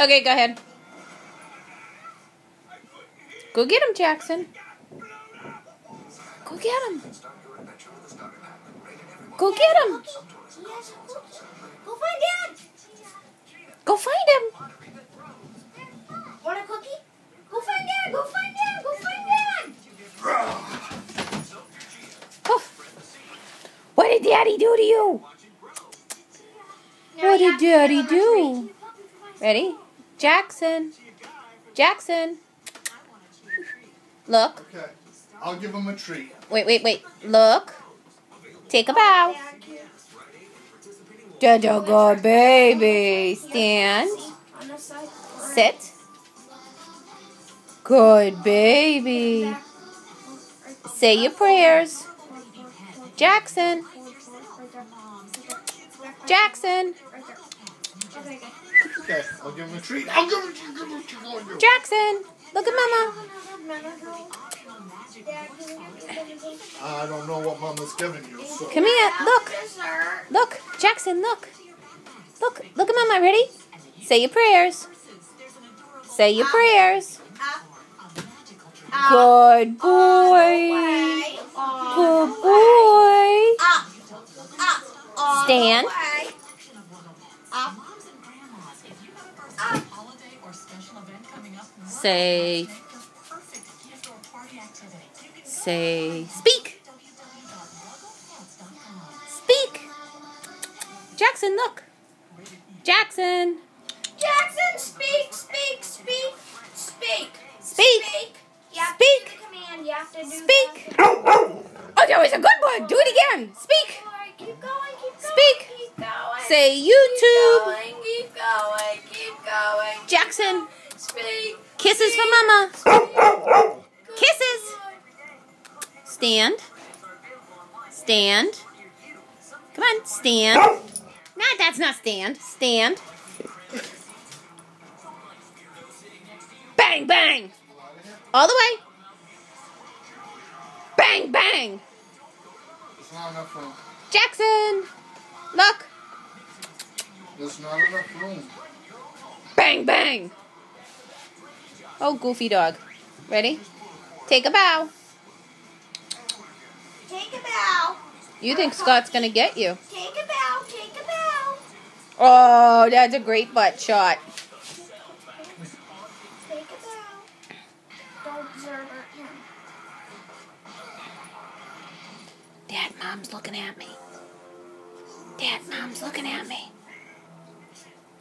Okay, go ahead. Go get him, Jackson. Go get him. Go get him. Go find Dad. Go find him. Want a cookie? Go find Dad. Go find Dad. Go find Dad. Oh. What did Daddy do to you? What did Daddy do? Ready? Jackson. Jackson. Look. Okay, I'll give him a treat. Wait. Look. Take a bow. Dada, good baby. Stand. Sit. Good baby. Say your prayers. Jackson. Jackson. Okay, I'll give him a treat. I'll give him a treat. Jackson. Look at Mama. I don't know what Mama's giving you. So. Come here. Look. Look. Jackson, look. Look at Mama. Ready? Say your prayers. Say your prayers. Good boy. Good boy. Stand. Say, speak. Speak. Jackson, look. Jackson. Jackson, speak. Speak. You have Speak. to do the command. You have to do Speak. Oh, that was a good one. Do it again. Speak. Keep going. Speak. Keep going. Say YouTube. Keep going. Jackson. Speak. Kisses for Mama. Kisses. Stand. Stand. Come on, stand. Nah, that's not stand. Stand. Bang, bang. All the way. Bang, bang. There's not enough room. Jackson. Look. There's not enough room. Bang, bang. Oh, goofy dog. Ready? Take a bow. Take a bow. You think Scott's going to get you. Take a bow. Oh, that's a great butt shot. Take a bow. Don't observe him. Dad, Mom's looking at me. Dad, Mom's looking at me.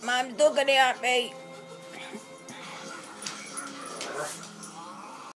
Mom's looking at me.